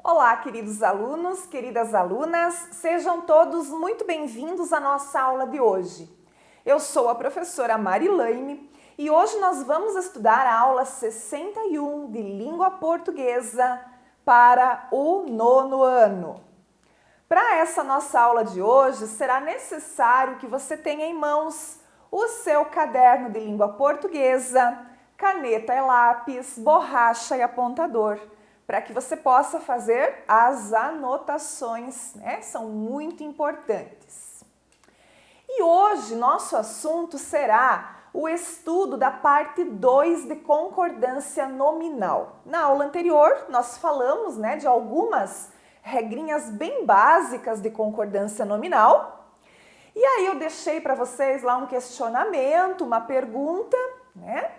Olá, queridos alunos, queridas alunas, sejam todos muito bem-vindos à nossa aula de hoje. Eu sou a professora Marilaine e hoje nós vamos estudar a aula 61 de Língua Portuguesa para o 9º ano. Para essa nossa aula de hoje, será necessário que você tenha em mãos o seu caderno de língua portuguesa, caneta e lápis, borracha e apontador, para que você possa fazer as anotações, né? São muito importantes. E hoje nosso assunto será o estudo da parte 2 de concordância nominal. Na aula anterior, nós falamos, né, de algumas regrinhas bem básicas de concordância nominal. E aí eu deixei para vocês lá um questionamento, uma pergunta, né?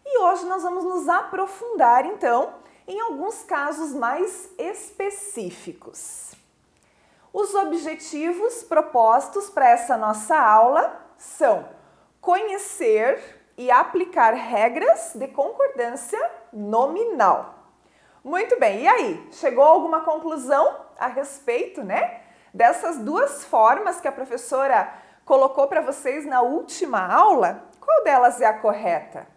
E hoje nós vamos nos aprofundar, então, em alguns casos mais específicos. Os objetivos propostos para essa nossa aula são conhecer e aplicar regras de concordância nominal. Muito bem, e aí? Chegou a alguma conclusão a respeito, né, dessas duas formas que a professora colocou para vocês na última aula? Qual delas é a correta?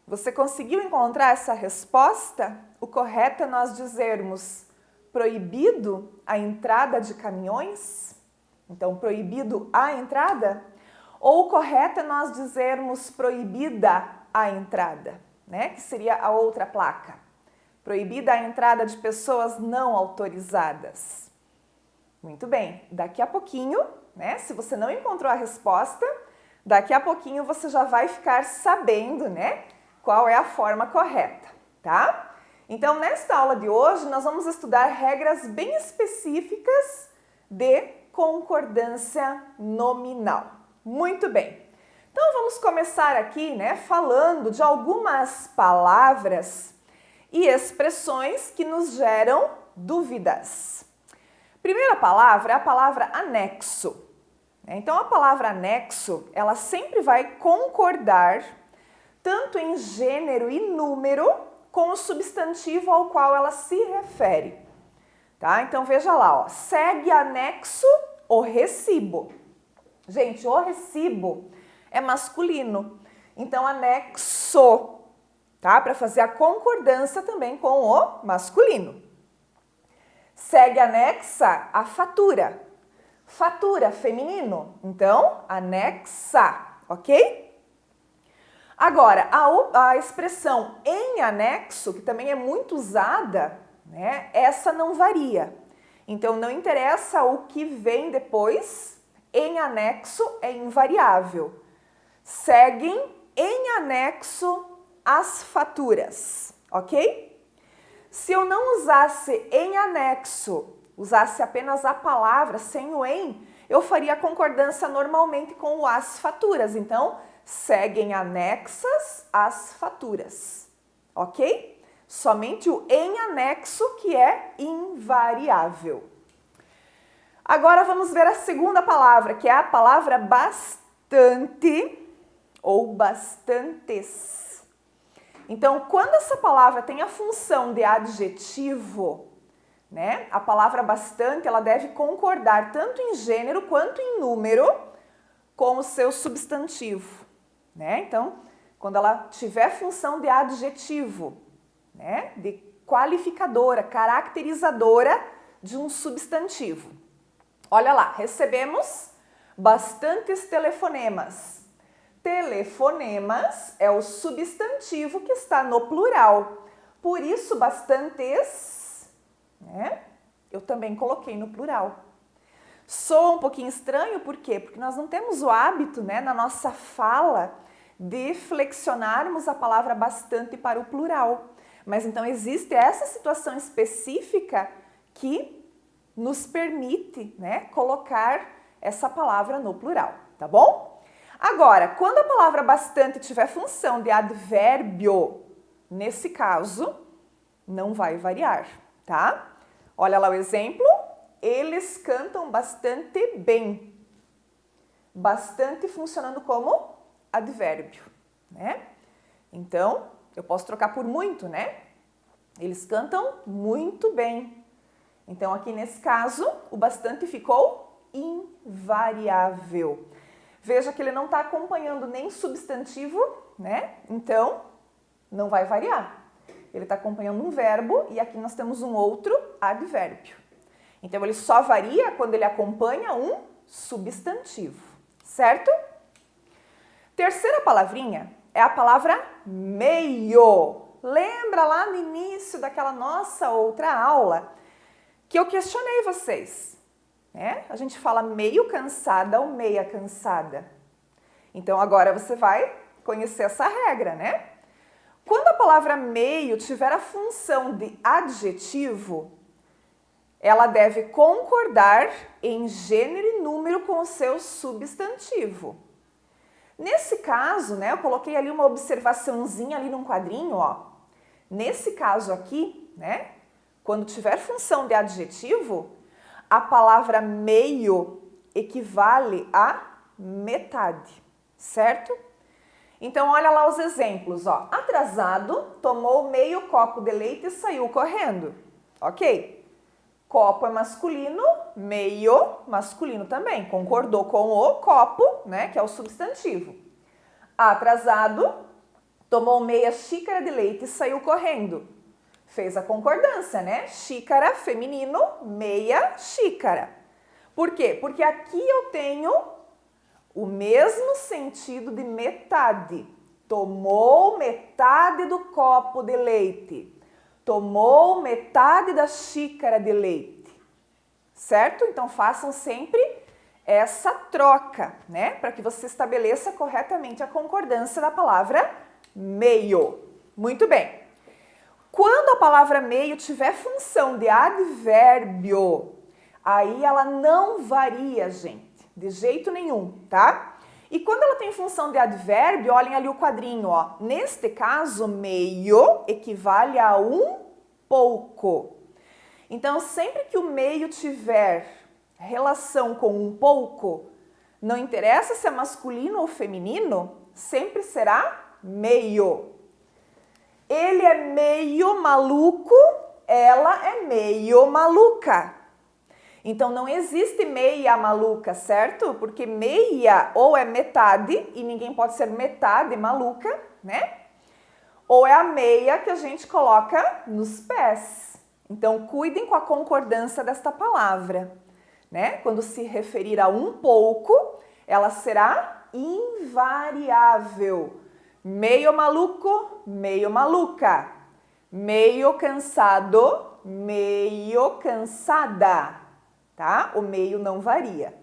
Você conseguiu encontrar essa resposta? O correto é nós dizermos proibido a entrada de caminhões? Então, proibido a entrada? Ou o correto é nós dizermos proibida a entrada, né? Que seria a outra placa. Proibida a entrada de pessoas não autorizadas. Muito bem, daqui a pouquinho, né? Se você não encontrou a resposta, daqui a pouquinho você já vai ficar sabendo, né, qual é a forma correta, tá? Então, nesta aula de hoje, nós vamos estudar regras bem específicas de concordância nominal. Muito bem. Então, vamos começar aqui, né, falando de algumas palavras e expressões que nos geram dúvidas. Primeira palavra é a palavra anexo. Então, a palavra anexo, ela sempre vai concordar tanto em gênero e número com o substantivo ao qual ela se refere. Tá? Então, veja lá, ó, segue anexo o recibo. Gente, o recibo é masculino, então anexo, tá? Para fazer a concordância também com o masculino. Segue anexa a fatura. Fatura, feminino, então anexa, ok? Agora, a expressão em anexo, que também é muito usada, né? Essa não varia. Então, não interessa o que vem depois, em anexo é invariável. Seguem em anexo as faturas, ok? Se eu não usasse em anexo, usasse apenas a palavra sem o em, eu faria a concordância normalmente com o as faturas. Então, seguem anexas as faturas, ok? Somente o em anexo que é invariável. Agora vamos ver a segunda palavra, que é a palavra bastante ou bastantes. Então, quando essa palavra tem a função de adjetivo, né, a palavra bastante, ela deve concordar tanto em gênero quanto em número com o seu substantivo, né? Então, quando ela tiver função de adjetivo, né, de qualificadora, caracterizadora de um substantivo. Olha lá, recebemos bastantes telefonemas. Telefonemas é o substantivo que está no plural. Por isso, bastantes, né, eu também coloquei no plural. Soa um pouquinho estranho, por quê? Porque nós não temos o hábito, né, na nossa fala de flexionarmos a palavra bastante para o plural. Mas então existe essa situação específica que nos permite, né, colocar essa palavra no plural, tá bom? Agora, quando a palavra bastante tiver função de advérbio, nesse caso, não vai variar, tá? Olha lá o exemplo. Eles cantam bastante bem. Bastante funcionando como advérbio, né? Então, eu posso trocar por muito, né? Eles cantam muito bem. Então, aqui nesse caso, o bastante ficou invariável. Veja que ele não está acompanhando nem substantivo, né? Então, não vai variar. Ele está acompanhando um verbo e aqui nós temos um outro advérbio. Então, ele só varia quando ele acompanha um substantivo, certo? Terceira palavrinha é a palavra meio. Lembra lá no início daquela nossa outra aula que eu questionei vocês, né? A gente fala meio cansada ou meia cansada. Então, agora você vai conhecer essa regra, né? Quando a palavra meio tiver a função de adjetivo, ela deve concordar em gênero e número com o seu substantivo. Nesse caso, né, eu coloquei ali uma observaçãozinha ali num quadrinho, ó. Nesse caso aqui, né, quando tiver função de adjetivo, a palavra meio equivale a metade, certo? Então, olha lá os exemplos, ó. Atrasado, tomou meio copo de leite e saiu correndo. Ok. Copo é masculino, meio masculino também. Concordou com o copo, né, que é o substantivo. Atrasado, tomou meia xícara de leite e saiu correndo. Fez a concordância, né? Xícara, feminino, meia xícara. Por quê? Porque aqui eu tenho o mesmo sentido de metade. Tomou metade do copo de leite. Tomou metade da xícara de leite. Certo? Então, façam sempre essa troca, né? Para que você estabeleça corretamente a concordância da palavra meio. Muito bem. Quando a palavra meio tiver função de advérbio, aí ela não varia, gente. De jeito nenhum, tá? E quando ela tem função de advérbio, olhem ali o quadrinho, ó. Neste caso, meio equivale a um pouco. Então, sempre que o meio tiver relação com um pouco, não interessa se é masculino ou feminino, sempre será meio. Ele é meio maluco, ela é meio maluca. Então, não existe meia maluca, certo? Porque meia ou é metade, e ninguém pode ser metade maluca, né? Ou é a meia que a gente coloca nos pés. Então, cuidem com a concordância desta palavra, né? Quando se referir a um pouco, ela será invariável. Meio maluco, meio maluca. Meio cansado, meio cansada. Tá? O meio não varia.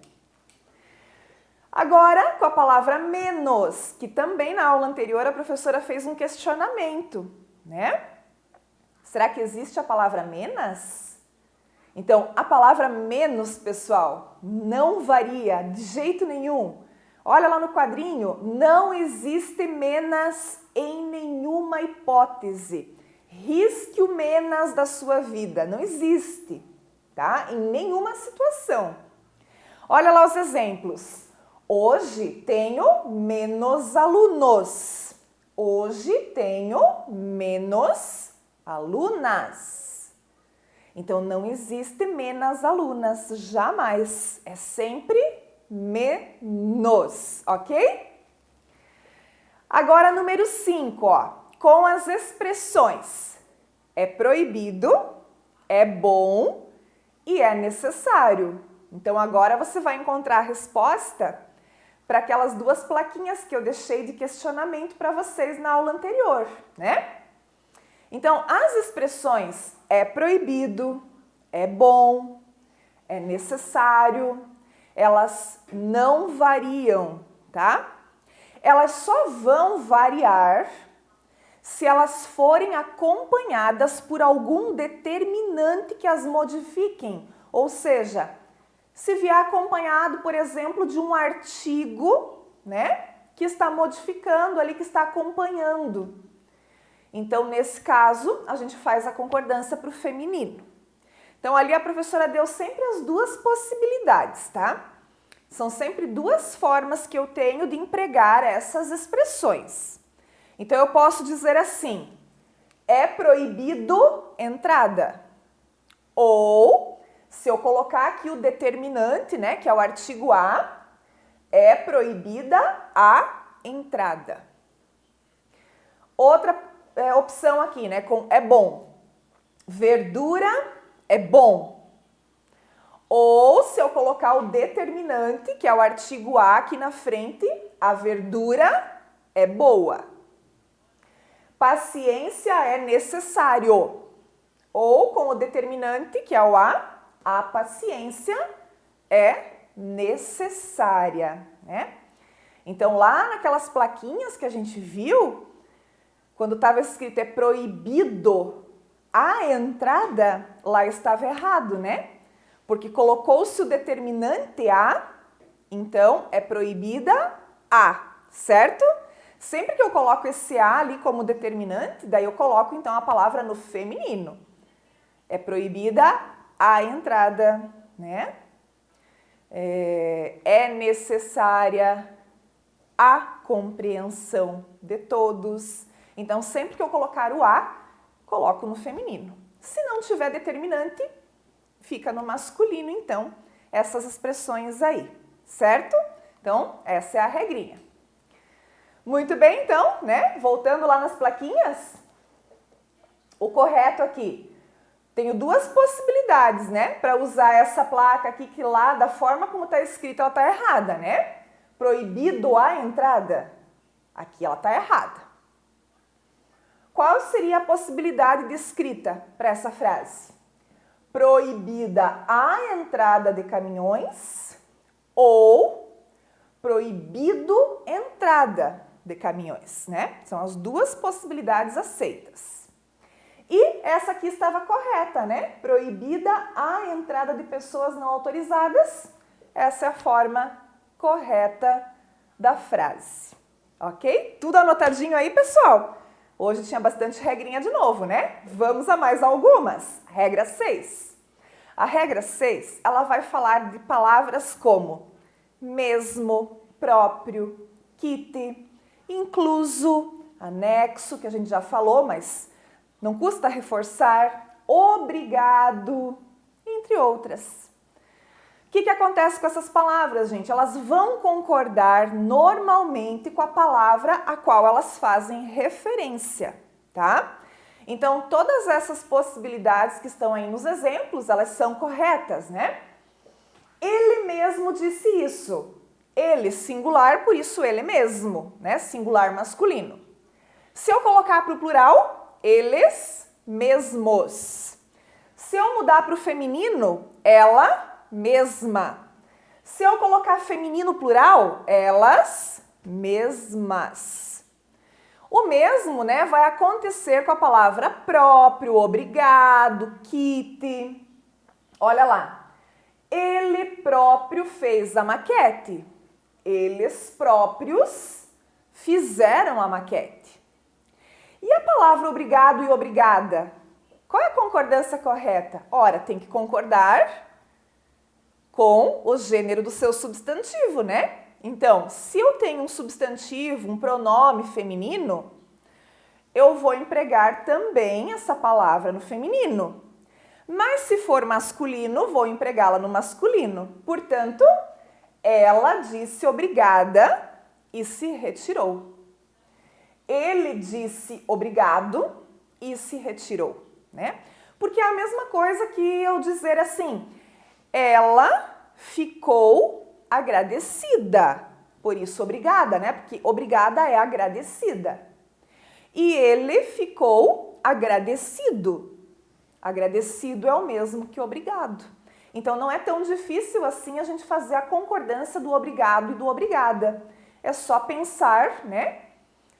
Agora, com a palavra menos, que também na aula anterior a professora fez um questionamento, né? Será que existe a palavra menos? Então, a palavra menos, pessoal, não varia de jeito nenhum. Olha lá no quadrinho, não existe menos em nenhuma hipótese. Risque o menos da sua vida, não existe. Tá? Em nenhuma situação. Olha lá os exemplos. Hoje tenho menos alunos. Hoje tenho menos alunas. Então, não existe menos alunas, jamais. É sempre menos, ok? Agora, número 5, ó. Com as expressões é proibido, é bom e é necessário. Então, agora você vai encontrar a resposta para aquelas duas plaquinhas que eu deixei de questionamento para vocês na aula anterior, né? Então, as expressões é proibido, é bom, é necessário, elas não variam, tá? Elas só vão variar se elas forem acompanhadas por algum determinante que as modifiquem. Ou seja, se vier acompanhado, por exemplo, de um artigo, né, que está modificando ali, que está acompanhando. Então, nesse caso, a gente faz a concordância para o feminino. Então, ali a professora deu sempre as duas possibilidades, tá? São sempre duas formas que eu tenho de empregar essas expressões. Então, eu posso dizer assim, é proibido entrada. Ou, se eu colocar aqui o determinante, né, que é o artigo a, é proibida a entrada. Outra opção aqui, né, com é bom. Verdura é bom. Ou se eu colocar o determinante, que é o artigo a aqui na frente, a verdura é boa. Paciência é necessário. Ou com o determinante, que é o a paciência é necessária, né? Então, lá naquelas plaquinhas que a gente viu, quando estava escrito é proibido a entrada, lá estava errado, né? Porque colocou-se o determinante a, então é proibida a, certo? Sempre que eu coloco esse a ali como determinante, daí eu coloco então a palavra no feminino. É proibida a entrada, né? É necessária a compreensão de todos. Então, sempre que eu colocar o a, coloco no feminino. Se não tiver determinante, fica no masculino, então, essas expressões aí, certo? Então, essa é a regrinha. Muito bem, então, né? Voltando lá nas plaquinhas, o correto aqui. Tenho duas possibilidades, né? Para usar essa placa aqui, que lá, da forma como está escrita, ela está errada, né? Proibido a entrada. Aqui ela está errada. Qual seria a possibilidade de escrita para essa frase? Proibida a entrada de caminhões ou proibido entrada de caminhões, né? São as duas possibilidades aceitas. E essa aqui estava correta, né? Proibida a entrada de pessoas não autorizadas. Essa é a forma correta da frase, ok? Tudo anotadinho aí, pessoal? Hoje tinha bastante regrinha de novo, né? Vamos a mais algumas. Regra 6. A regra 6, ela vai falar de palavras como mesmo, próprio, kit, incluso, anexo, que a gente já falou, mas não custa reforçar, obrigado, entre outras. O que acontece com essas palavras, gente? Elas vão concordar normalmente com a palavra a qual elas fazem referência, tá? Então, todas essas possibilidades que estão aí nos exemplos, elas são corretas, né? Ele mesmo disse isso. Ele, singular, por isso ele mesmo, né? Singular masculino. Se eu colocar para o plural, eles mesmos. Se eu mudar para o feminino, ela mesma. Se eu colocar feminino plural, elas mesmas. O mesmo, né, vai acontecer com a palavra próprio, obrigado, kit. Olha lá. Ele próprio fez a maquete. Eles próprios fizeram a maquete. E a palavra obrigado e obrigada? Qual é a concordância correta? Ora, tem que concordar com o gênero do seu substantivo, né? Então, se eu tenho um substantivo, um pronome feminino, eu vou empregar também essa palavra no feminino. Mas se for masculino, vou empregá-la no masculino. Portanto, ela disse obrigada e se retirou. Ele disse obrigado e se retirou, né? Porque é a mesma coisa que eu dizer assim, ela ficou agradecida, por isso obrigada, né? Porque obrigada é agradecida. E ele ficou agradecido. Agradecido é o mesmo que obrigado. Então não é tão difícil assim a gente fazer a concordância do obrigado e do obrigada. É só pensar, né,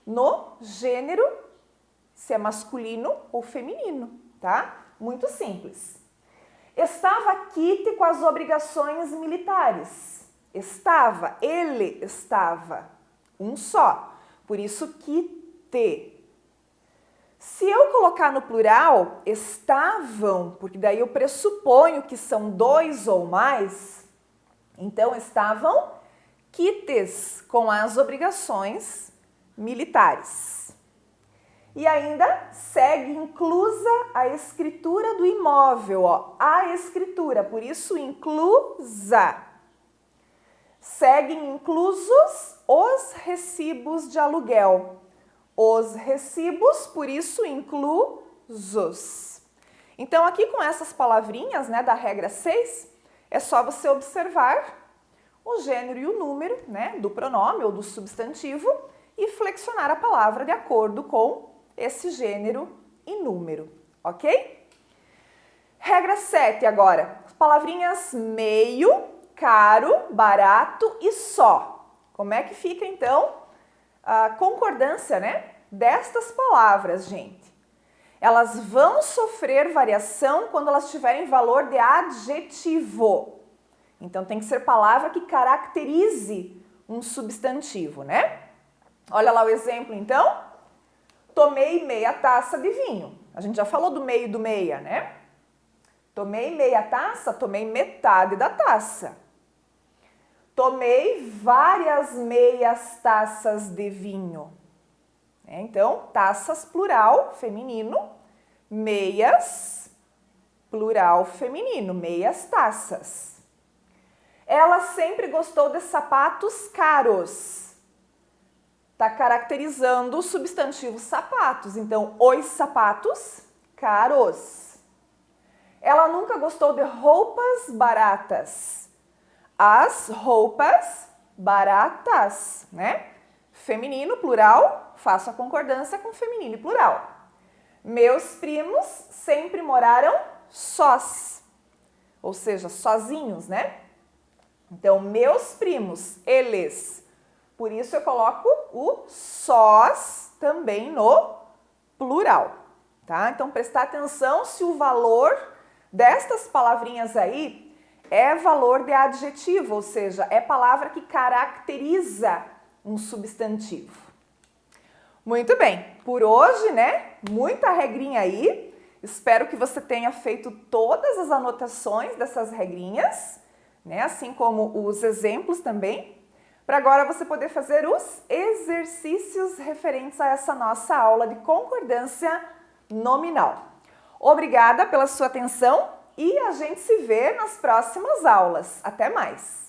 no gênero, se é masculino ou feminino, tá? Muito simples. Estava Kit com as obrigações militares. Estava, ele estava. Um só. Por isso, Kit. Se eu colocar no plural, estavam, porque daí eu pressuponho que são dois ou mais, Então, estavam quites com as obrigações militares. E ainda segue inclusa a escritura do imóvel, ó, a escritura, por isso inclusa. Seguem inclusos os recibos de aluguel. Os recibos, por isso inclusos. Então, aqui com essas palavrinhas, né, da regra 6, é só você observar o gênero e o número, né, do pronome ou do substantivo e flexionar a palavra de acordo com esse gênero e número, ok? Regra 7 agora, palavrinhas meio, caro, barato e só. Como é que fica então a concordância, né, destas palavras, gente? Elas vão sofrer variação quando elas tiverem valor de adjetivo. Então tem que ser palavra que caracterize um substantivo, né? Olha lá o exemplo então. Tomei meia taça de vinho. A gente já falou do meio e do meia, né? Tomei meia taça, tomei metade da taça. Tomei várias meias taças de vinho. Então, taças plural feminino, meias plural feminino, meias taças. Ela sempre gostou de sapatos caros. Está caracterizando o substantivo sapatos. Então, os sapatos caros. Ela nunca gostou de roupas baratas. As roupas baratas, né? Feminino, plural, faço a concordância com feminino e plural. Meus primos sempre moraram sós, ou seja, sozinhos, né? Então, meus primos, eles. Por isso eu coloco o sós também no plural, tá? Então, prestar atenção se o valor destas palavrinhas aí é valor de adjetivo, ou seja, é palavra que caracteriza um substantivo. Muito bem, por hoje, né? Muita regrinha aí. Espero que você tenha feito todas as anotações dessas regrinhas, né? Assim como os exemplos também, para agora você poder fazer os exercícios referentes a essa nossa aula de concordância nominal. Obrigada pela sua atenção e a gente se vê nas próximas aulas. Até mais!